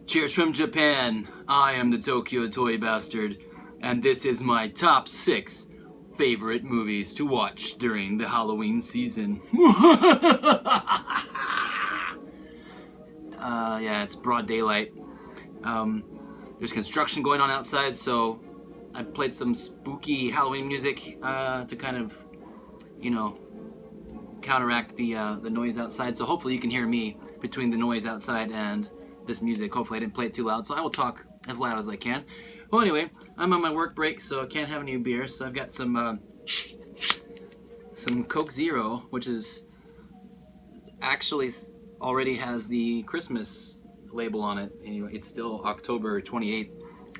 Cheers from Japan. I am the Tokyo Toy Bastard, and this is my top 6 favorite movies to watch during the Halloween season. Yeah, it's broad daylight. There's construction going on outside, so I played some spooky Halloween music to kind of, counteract the noise outside. So hopefully you can hear me between the noise outside and this music. Hopefully I didn't play it too loud, so I will talk as loud as I can. Well, anyway, I'm on my work break, so I can't have any beer, so I've got some Coke Zero, which is actually already has the Christmas label on it. Anyway, it's still October 28th,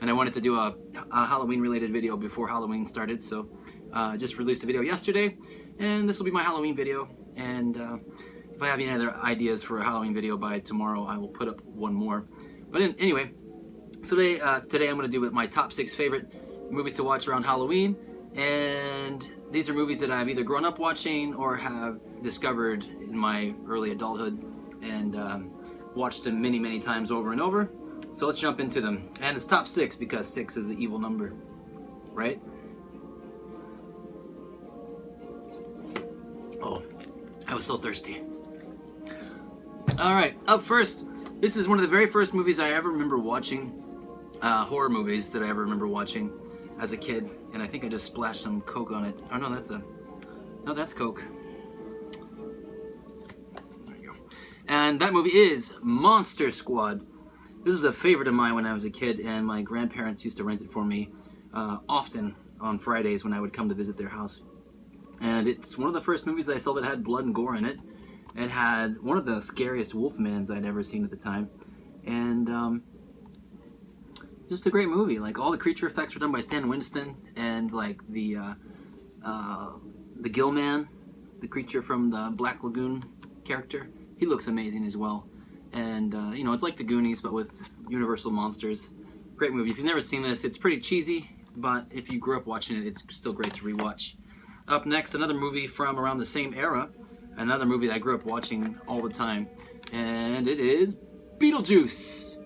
and I wanted to do a Halloween-related video before Halloween started, so I just released a video yesterday, and this will be my Halloween video, and if I have any other ideas for a Halloween video by tomorrow, I will put up one more. But anyway, so today I'm going to do my top 6 favorite movies to watch around Halloween, and these are movies that I've either grown up watching or have discovered in my early adulthood and watched them many, many times over and over. So let's jump into them. And it's top 6 because 6 is the evil number, right? Oh, I was so thirsty. Alright, up first, this is one of the very first movies I ever remember watching, horror movies that I ever remember watching as a kid, and I think I just splashed some Coke on it. Oh no, that's Coke. There you go. And that movie is Monster Squad. This is a favorite of mine when I was a kid, and my grandparents used to rent it for me often on Fridays when I would come to visit their house. And it's one of the first movies I saw that had blood and gore in it. It had one of the scariest Wolfmans I'd ever seen at the time, and just a great movie. Like, all the creature effects were done by Stan Winston, and like the Gill Man, the creature from the Black Lagoon character, he looks amazing as well. And it's like the Goonies but with Universal monsters. Great movie. If you've never seen this, it's pretty cheesy, but if you grew up watching it, it's still great to rewatch. Up next, another movie from around the same era. Another movie that I grew up watching all the time, and it is Beetlejuice,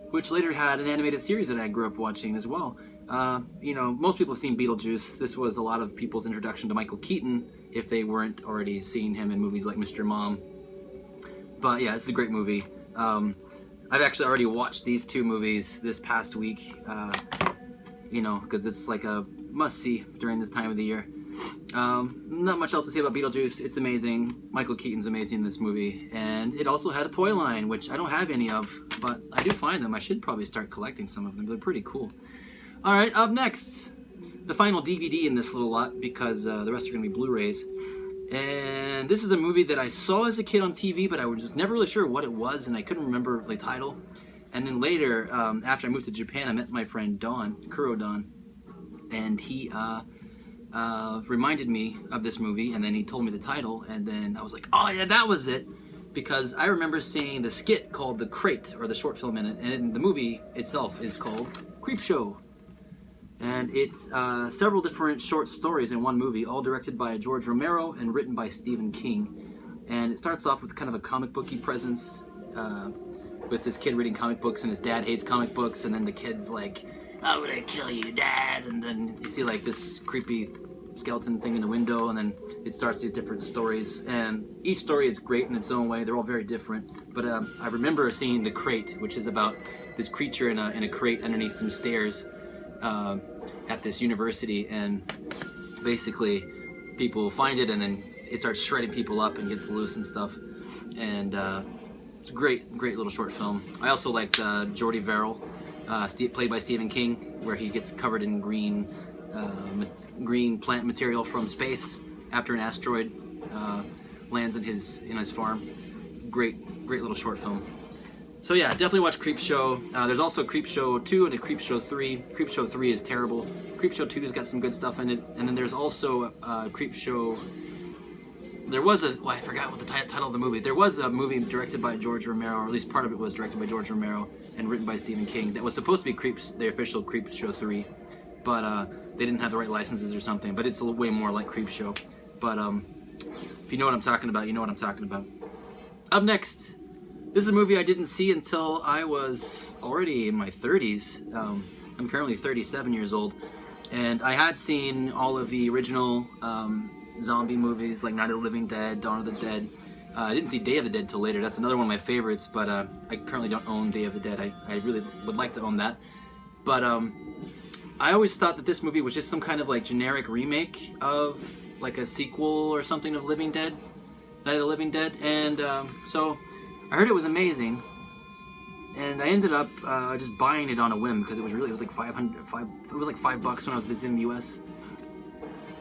which later had an animated series that I grew up watching as well. Most people have seen Beetlejuice. This was a lot of people's introduction to Michael Keaton, if they weren't already seeing him in movies like Mr. Mom. But yeah, it's a great movie. I've actually already watched these 2 movies this past week, because it's like a must-see during this time of the year. Not much else to say about Beetlejuice. It's amazing. Michael Keaton's amazing in this movie, and it also had a toy line, which I don't have any of, but I do find them. I should probably start collecting some of them. They're pretty cool. Alright, up next, the final DVD in this little lot, because the rest are going to be Blu-rays. And this is a movie that I saw as a kid on TV, but I was never really sure what it was, and I couldn't remember the title. And then later, after I moved to Japan, I met my friend Don, Kuro Don, and he reminded me of this movie, and then he told me the title, and then I was like, oh yeah, that was it, because I remember seeing the skit called The Crate, or the short film in it, and the movie itself is called Creepshow, and it's several different short stories in one movie, all directed by George Romero and written by Stephen King, and it starts off with kind of a comic booky presence, with this kid reading comic books, and his dad hates comic books, and then the kid's like, I'm gonna kill you, Dad, and then you see like this creepy skeleton thing in the window, and then it starts these different stories, and each story is great in its own way. They're all very different, but I remember seeing The Crate, which is about this creature in a crate underneath some stairs at this university, and basically people find it, and then it starts shredding people up and gets loose and stuff, and it's a great little short film. I also liked Jordy Verrill, played by Stephen King, where he gets covered in green plant material from space after an asteroid lands in his farm. Great little short film. So yeah, definitely watch Creepshow. There's also Creepshow 2 and a Creepshow 3. Creepshow 3 is terrible. Creepshow 2 has got some good stuff in it, and then there's also Creepshow. There was I forgot what the title of the movie. There was a movie directed by George Romero, or at least part of it was directed by George Romero and written by Stephen King, that was supposed to be the official Creepshow 3, but they didn't have the right licenses or something. But it's way more like Creepshow. But if you know what I'm talking about, you know what I'm talking about. Up next, This is a movie I didn't see until I was already in my 30s. I'm currently 37 years old, and I had seen all of the original zombie movies like Night of the Living Dead, Dawn of the Dead. I didn't see Day of the Dead till later. That's another one of my favorites, but I currently don't own Day of the Dead. I really would like to own that. But I always thought that this movie was just some kind of like generic remake of like a sequel or something of Living Dead, Night of the Living Dead, and so I heard it was amazing, and I ended up just buying it on a whim because it was like $5 when I was visiting the U.S.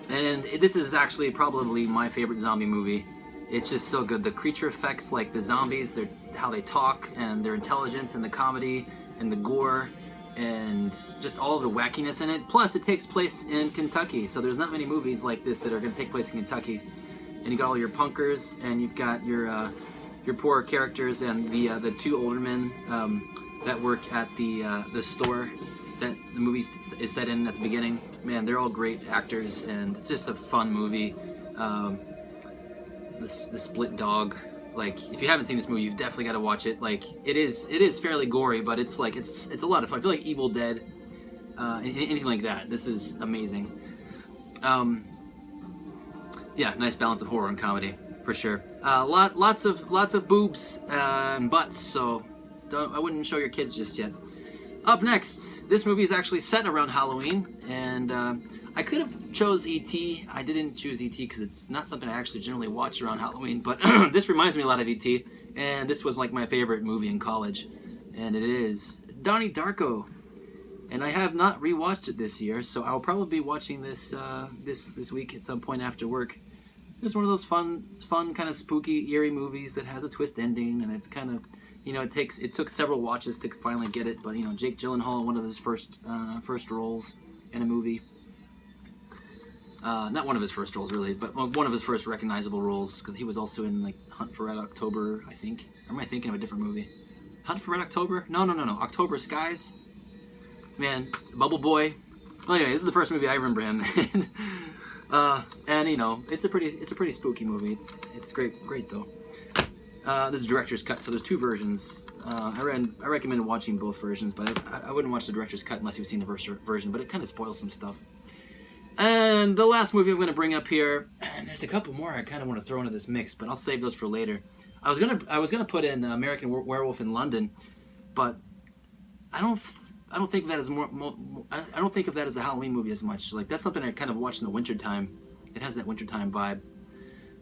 And this is actually probably my favorite zombie movie. It's just so good. The creature effects, like the zombies, how they talk, and their intelligence, and the comedy, and the gore, and just all of the wackiness in it. Plus, it takes place in Kentucky, so there's not many movies like this that are going to take place in Kentucky. And you got all your punkers, and you've got your poor characters, and the two older men that work at the store that the movie is set in at the beginning. Man, they're all great actors, and it's just a fun movie. The split dog, like, if you haven't seen this movie, you've definitely got to watch it. Like, it is fairly gory, but it's like it's a lot of fun. I feel like Evil Dead, anything like that. This is amazing. Yeah, nice balance of horror and comedy for sure. Lots of boobs and butts, so I wouldn't show your kids just yet. Up next, this movie is actually set around Halloween, and I could have chose E.T. I didn't choose E.T. because it's not something I actually generally watch around Halloween, but this reminds me a lot of E.T., and this was like my favorite movie in college, and it is Donnie Darko. And I have not rewatched it this year, so I'll probably be watching this this week at some point after work. It's one of those fun kind of spooky, eerie movies that has a twist ending, and it's kind of, it took several watches to finally get it, but Jake Gyllenhaal, one of his first roles in a movie. Not one of his first roles, really, but one of his first recognizable roles, because he was also in, like, Hunt for Red October, I think. Or am I thinking of a different movie? Hunt for Red October? No. October Skies? Man, Bubble Boy. Well, anyway, this is the first movie I remember him in. And, it's a pretty spooky movie. It's great though. This is director's cut, so there's two versions. I recommend watching both versions, but I wouldn't watch the director's cut unless you've seen the version, but it kind of spoils some stuff. And the last movie I'm going to bring up here, and there's a couple more I kind of want to throw into this mix, but I'll save those for later. I was gonna put in American Werewolf in London, but I don't think of that as I don't think of that as a Halloween movie as much. Like, that's something I kind of watch in the wintertime. It has that wintertime vibe.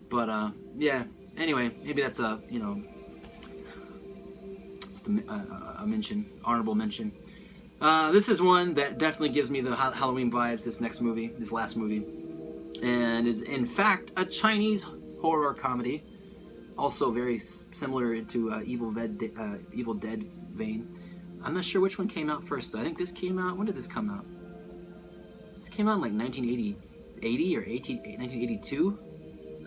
But yeah. Anyway, maybe that's just a mention, honorable mention. This is one that definitely gives me the Halloween vibes, this last movie. And is, in fact, a Chinese horror comedy. Also very similar to Evil Dead vein. I'm not sure which one came out first. I think this came out... When did this come out? This came out in like 1980 or 1982?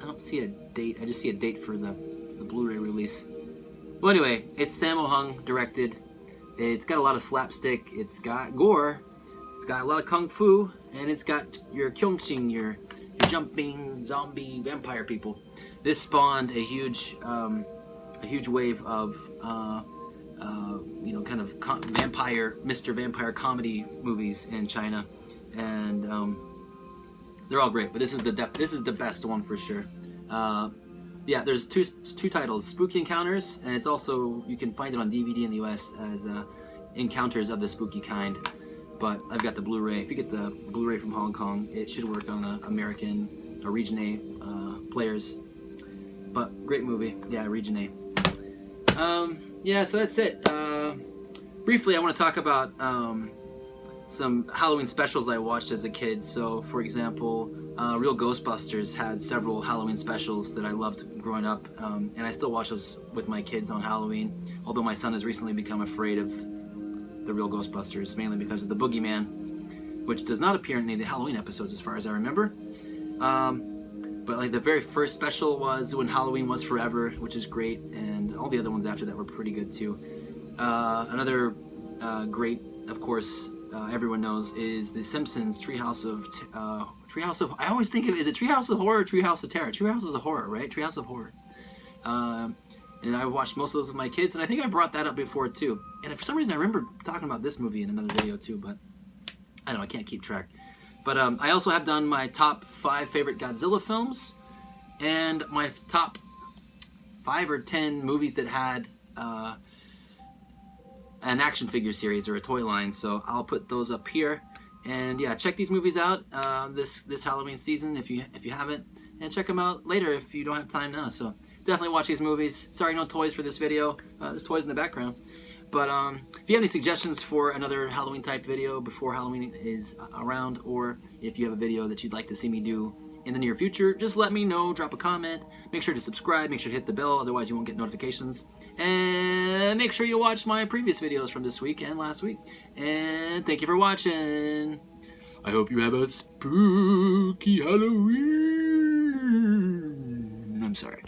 I don't see a date. I just see a date for the Blu-ray release. Well, anyway, it's Sammo Hung directed. It's got a lot of slapstick. It's got gore. It's got a lot of kung fu, and it's got your Kyongxing, your jumping zombie vampire people. This spawned a huge wave of kind of Mr. Vampire comedy movies in China, and they're all great. But this is the best one for sure. Yeah, there's two titles, Spooky Encounters, and it's also, you can find it on DVD in the US as Encounters of the Spooky Kind. But I've got the Blu-ray. If you get the Blu-ray from Hong Kong, it should work on American or Region A players. But great movie, yeah, Region A. Yeah, so that's it. Briefly, I want to talk about some Halloween specials I watched as a kid. So, for example, Real Ghostbusters had several Halloween specials that I loved growing up, and I still watch those with my kids on Halloween, although my son has recently become afraid of the Real Ghostbusters, mainly because of the Boogeyman, which does not appear in any of the Halloween episodes as far as I remember. But like the very first special was When Halloween Was Forever, which is great, and all the other ones after that were pretty good too. Another great, of course, everyone knows, is The Simpsons Treehouse of I always think of, is it Treehouse of Horror or Treehouse of Terror? Treehouse is a horror, right? Treehouse of Horror. And I watched most of those with my kids, and I think I brought that up before too. And for some reason I remember talking about this movie in another video too, but I don't know, I can't keep track. But I also have done my top 5 favorite Godzilla films, and my top 5 or 10 movies that had an action figure series or a toy line. So I'll put those up here. And yeah, check these movies out this Halloween season if you haven't, and check them out later if you don't have time now. So definitely watch these movies. Sorry, no toys for this video. There's toys in the background. But if you have any suggestions for another Halloween type video before Halloween is around, or if you have a video that you'd like to see me do in the near future, just let me know. Drop a comment. Make sure to subscribe. Make sure to hit the bell, otherwise you won't get notifications. And make sure you watch my previous videos from this week and last week. And thank you for watching. I hope you have a spooky Halloween. I'm sorry.